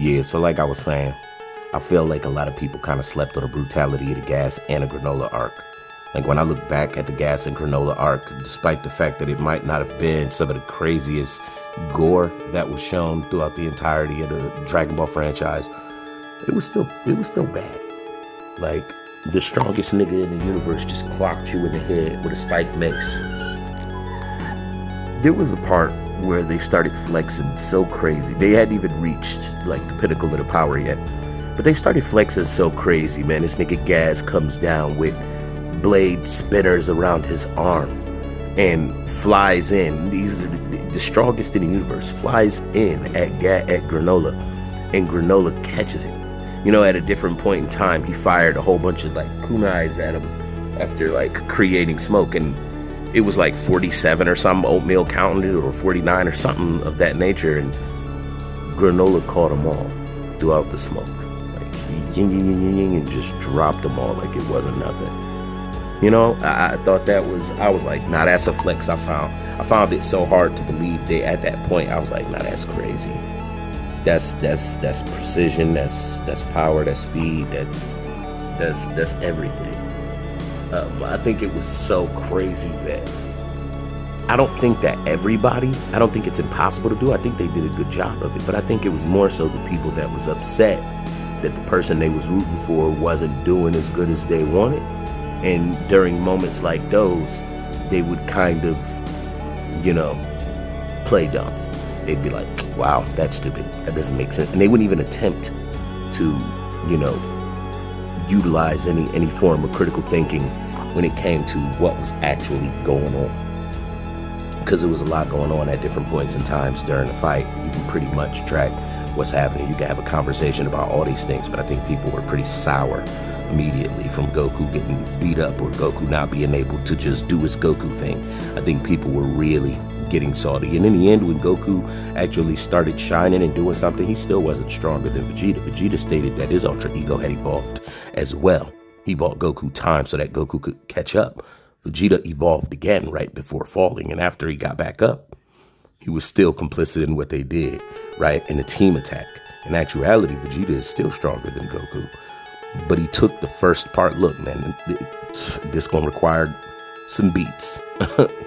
Yeah, so like I was saying, I feel like a lot of people kind of slept on the brutality of the Gas and the Granola arc. Like when I look back at the Gas and Granola arc, despite the fact that it might not have been some of the craziest gore that was shown throughout the entirety of the Dragon Ball franchise, it was still bad. Like the strongest nigga in the universe just clocked you in the head with a spiked mace. There was a part where they started flexing so crazy. They hadn't even reached like the pinnacle of the power yet. But they started flexing so crazy, man. This nigga Gas comes down with blade spinners around his arm and flies in. These are the strongest in the universe. Flies in at Granola, and Granola catches it. You know, at a different point in time, he fired a whole bunch of like kunais at him after like creating smoke, and it was like 47 or something, oatmeal counted, or 49 or something of that nature, and Granola caught them all throughout the smoke. And just dropped them all like it wasn't nothing. You know, I thought that was, I was like, nah, that's a flex. I found it so hard to believe they at that point. I was like, nah, that's crazy. That's precision. That's power. That's speed. That's everything. I think it was so crazy that I don't think that I don't think it's impossible to do. I think they did a good job of it, but I think it was more so the people that was upset that the person they was rooting for wasn't doing as good as they wanted. And during moments like those, they would kind of, you know, play dumb. They'd be like, wow, that's stupid. That doesn't make sense. And they wouldn't even attempt to, you know, utilize any form of critical thinking when it came to what was actually going on. Because there was a lot going on at different points in times during the fight. You can pretty much track what's happening. You can have a conversation about all these things, but I think people were pretty sour immediately from Goku getting beat up or Goku not being able to just do his Goku thing. I think people were really getting salty. And in the end, when Goku actually started shining and doing something, he still wasn't stronger than Vegeta. Vegeta stated that his Ultra Ego had evolved as well. He bought Goku time so that Goku could catch up. Vegeta evolved again right before falling, and after he got back up, he was still complicit in what they did, right? In the team attack. In actuality, Vegeta is still stronger than Goku. But he took the first part. Look, man, this gonna require some beats.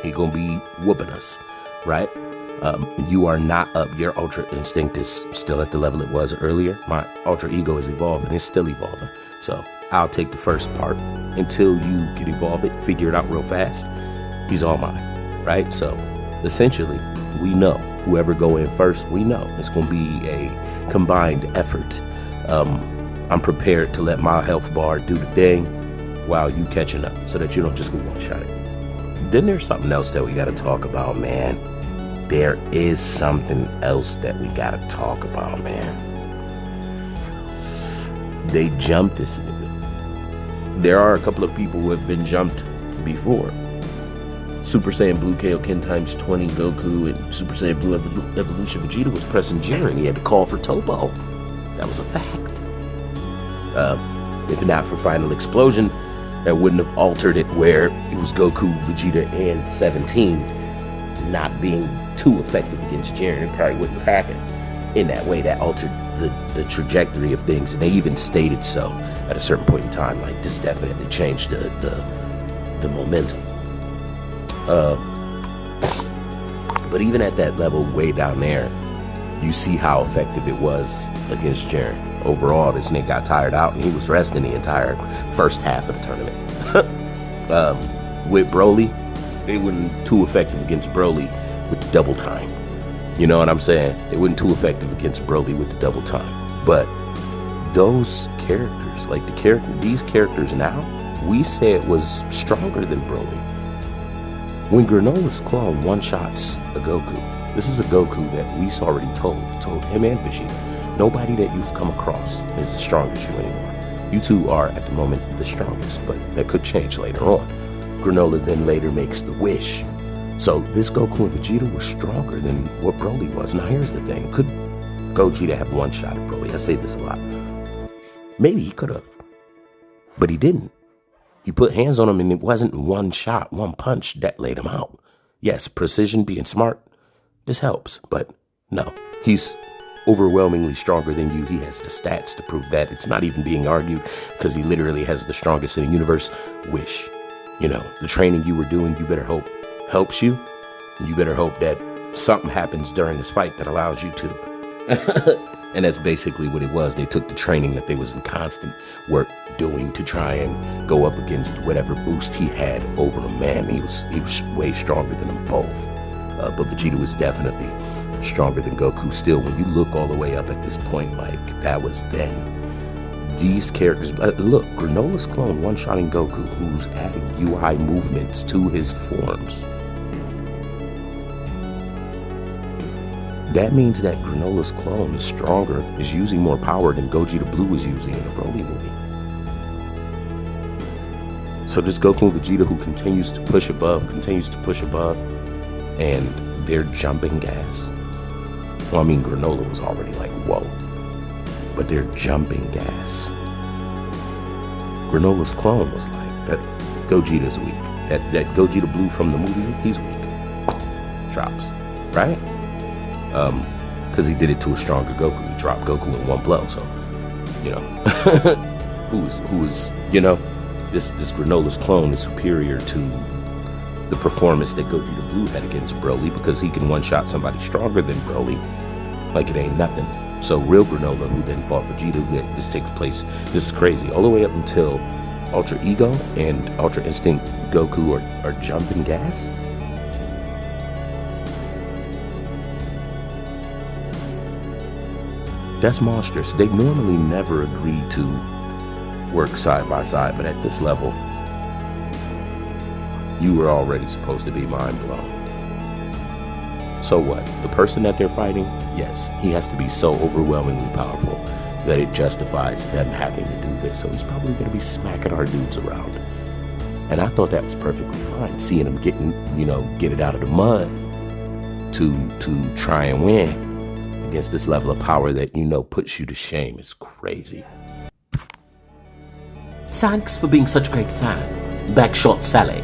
He gonna be whooping us, right? You are not up. Your Ultra Instinct is still at the level it was earlier. My Ultra Ego is evolving. It's still evolving. So I'll take the first part until you can evolve it, figure it out real fast. He's all mine, right? So essentially, we know whoever go in first, we know it's going to be a combined effort. I'm prepared to let my health bar do the thing while you catching up so that you don't just go one shot it. Then there's something else that we got to talk about, man. There is something else that we got to talk about, man. They jumped this nigga. There are a couple of people who have been jumped before. Super Saiyan Blue Kaioken times 20 Goku and Super Saiyan Blue Evolution Vegeta was pressing Jiren. He had to call for Topo. That was a fact. If not for Final Explosion, that wouldn't have altered it where it was Goku, Vegeta, and 17 not being too effective against Jiren. It probably wouldn't have happened in that way. That altered the trajectory of things, and they even stated so at a certain point in time. Like, this definitely changed the momentum. But even at that level way down there, you see how effective it was against Jiren. Overall, this nigga got tired out and he was resting the entire first half of the tournament. With Broly, they weren't too effective against Broly with the double time. You know what I'm saying? They weren't too effective against Broly with the double time. But those characters, like these characters now, we say it was stronger than Broly. When Granola's clone one-shots a Goku, this is a Goku that we've already told him and Vegeta, nobody that you've come across is as strong as you anymore. You two are, at the moment, the strongest, but that could change later on. Granola then later makes the wish. So this Goku and Vegeta were stronger than what Broly was. Now here's the thing, could Gogeta have one shot at Broly? I say this a lot. Maybe he could have, but he didn't. He put hands on him and it wasn't one shot, one punch that laid him out. Yes, precision, being smart, this helps, but no, he's overwhelmingly stronger than you. He has the stats to prove that. It's not even being argued because he literally has the strongest in the universe. Wish, the training you were doing, you better hope helps you. You better hope that something happens during this fight that allows you to. And that's basically what it was. They took the training that they was in constant work doing to try and go up against whatever boost he had over him. Man, he was way stronger than them both. But Vegeta was definitely stronger than Goku. Still, when you look all the way up at this point, like, that was then. These characters, look, Granola's clone one-shotting Goku, who's adding UI movements to his forms. That means that Granola's clone is stronger, is using more power than Gogeta Blue was using in the Broly movie. So this Goku and Vegeta who continues to push above, and they're jumping gas. Well, I mean, Granola was already like, whoa. But they're jumping gas. Granola's clone was like, that Gogeta's weak. That Gogeta Blue from the movie, he's weak. Drops, right? Because he did it to a stronger Goku. He dropped Goku in one blow, so, who is, this Granola's clone is superior to the performance that Gogeta Blue had against Broly, because he can one-shot somebody stronger than Broly like it ain't nothing. So real Granola, who then fought Vegeta, this takes place, this is crazy, all the way up until Ultra Ego and Ultra Instinct Goku are jumping gas. That's monstrous. They normally never agree to work side by side, but at this level, you were already supposed to be mind blown. So what? The person that they're fighting, yes, he has to be so overwhelmingly powerful that it justifies them having to do this. So he's probably going to be smacking our dudes around. And I thought that was perfectly fine, seeing him get it out of the mud to try and win against this level of power that, puts you to shame. Is crazy. Thanks for being such a great fan. Backshot Sally.